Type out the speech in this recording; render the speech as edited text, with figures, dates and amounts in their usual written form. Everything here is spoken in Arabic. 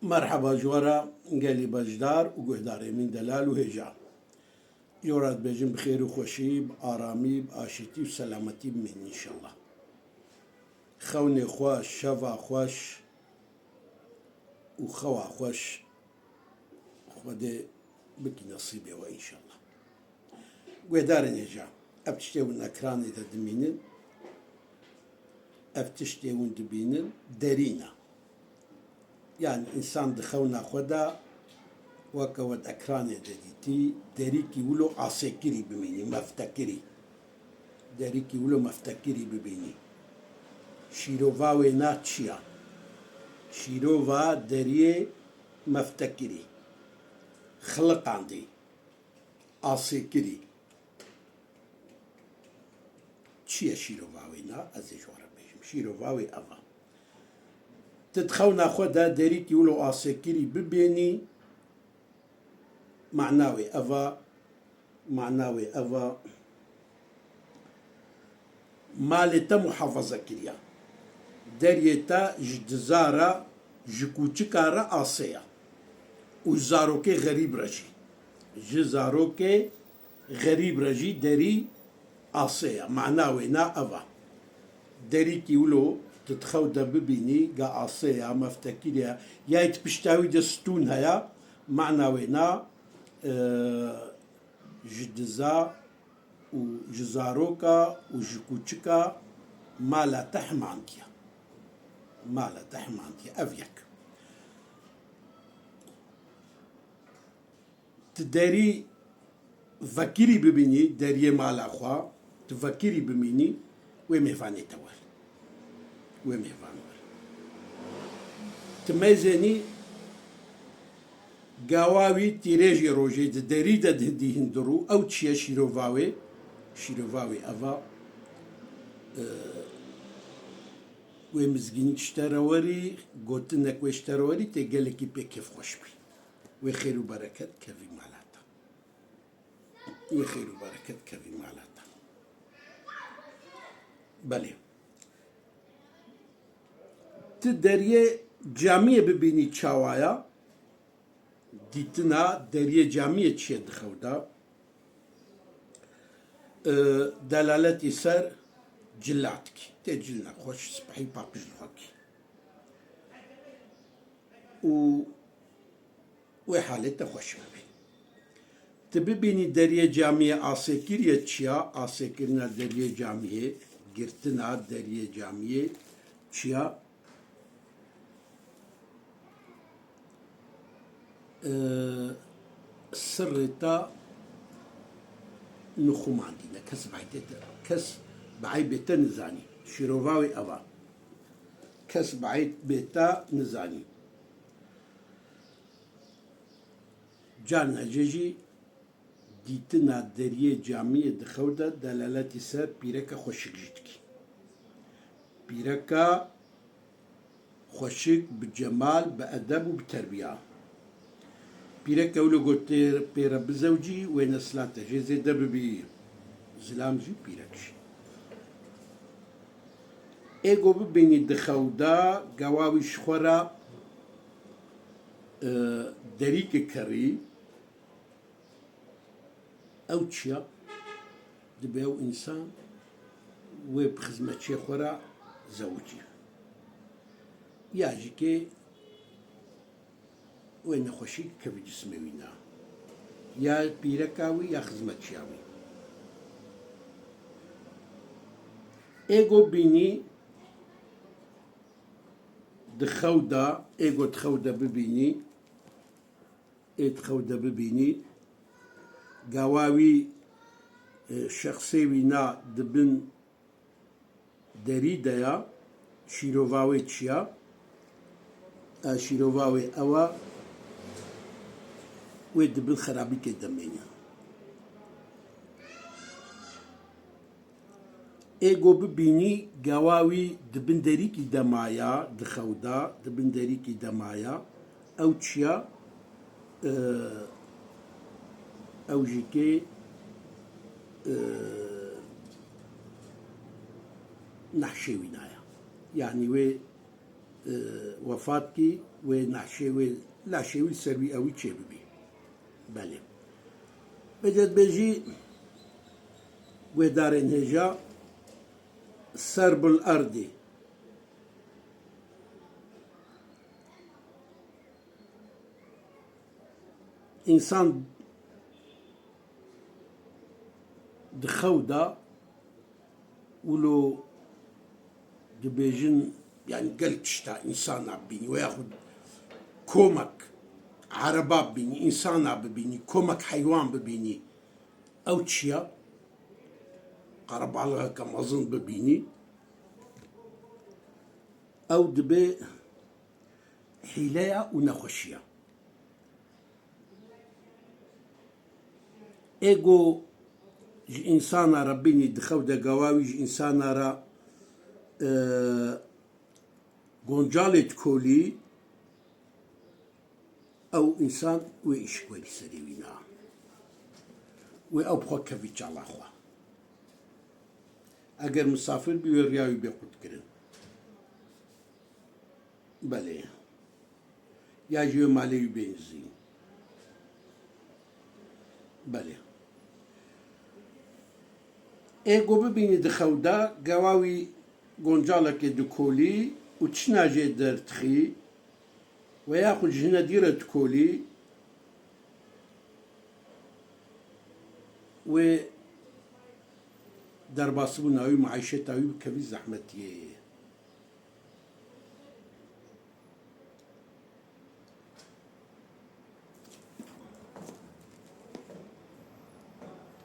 مرحبا جوارا قالي بجدار وقهداري من دلال وهجا يوراد بجن بخير وخوشي بآرامي بآشتي وسلامتي من إن شاء الله خوني خوش شفا خوش وخوا خوش خودي بكي نصيبي وإن شاء الله قهداري نهجا أبتشتيون أكراني تدمينن أبتشتيون دبينن دارينا يعني إنسان دخونا خدا وكود أكراني دديتي داريكي ولو عسكري بميني مفتكري داريكي ولو مفتكري ببيني شيروفاوي ناتشيا شيروفا داريه مفتكري خلق عندي عسكري تشيا شيروفاوي نا أزيجورا بيجم شيروفاوي أفا تدخونا خدا داريكي ولو عسكري ببيني معناوي أفا مالتا محافظة كريا داريتا جدزارة جكوچكارة آسيا وزاروكي غريب رجي جزاروكي غريب رجي داري آسيا معناوي نا أفا داريكي ولو تتخودا ببيني قا آسيا مفتكريا يا يتبشتاوي دستون هيا معناوي نا جدزا وجزاروكا وجكوچكا مالا تحمانتيا أفيك تداري فكري ببيني داري مالا خوا تفكري بميني وميفاني توال تميزني قاواوي تيريجي روجي دريدة دي هندرو أو تشيا شيروفاوي أفا ومزجيني تشتراوري قوتنك واشتراوري تقالكي بكيف خوشبي وخير وبركات كافي مالاتا بلي تدريه جامية ببيني تشاوايا ديتنا داريه جامية تشيا دخودا دلالتي سر جلاتك تجلنا خوش صبحي باقي جلوكي وحالتها خوش ببي تببيني داريه جامية آسيكيريا تشيا آسيكيرنا داريه جامية قرتنا داريه جامية تشيا سرتا نخومان دينا كس بعي بيتا نزاني شيروفاوي أبا كس بعي بيتا نزاني جانا جيجي ديتنا داريه جامية دخودا دلالتي سر بيركا خوشك جيتكي بيركا خوشك بجمال بأدب وبتربية بيرك أولو قلت بيرا بزوجي وين سلاته جيزي دببي زلامجي بيركشي ايقو ببيني دخودا قواوي شخورا دريك كري أو تشيا دبيو إنسان وبخزمة شيخورا زوجي ياجيكي وين خوشي كبي جسموينا يا بيركاوي يا خزمتشاوي ايغو بيني دخودا ايغو تخودا ببيني قواوي شخصي وينا دبن دريدايا شيروفاوي تشيا شيروفاوي أوا ويد بالخرابي كدمينا ايغو ببيني قواوي دبندريكي دمايا دخودا دبندريكي دمايا او تشيا او جيكي نحشي ونايا يعني وفاتكي ونحشيوي لا شيوي سروي أوي تشيبي بله بجد بيجي ودارين هجا سرب الأرض إنسان دخودا ولو دبيجن يعني قلت شتا إنسان عبيني وياخد كومك عرباب بيني إنسان ببيني كومك حيوان ببيني أو تشيا قرب على كم أظن ببيني أو دبي حيلايا ونخشيا إيجو جي إنسان ربيني دخو دا قواوي جي إنسان را قنجالة كولي أو إنسان وإيش كوالي سريوينا وأو بخوا كفيتش على أخوة أجر مسافر بيورياوي بيقود كرن بله يا جيو مالي بنزين بله إيجو ببيني دخودا قواوي قنجالة كدكولي وتشناجي درتخي وياخذ جناديرة كولي و درباسبون أوي معيشة أوي كفي زحمتي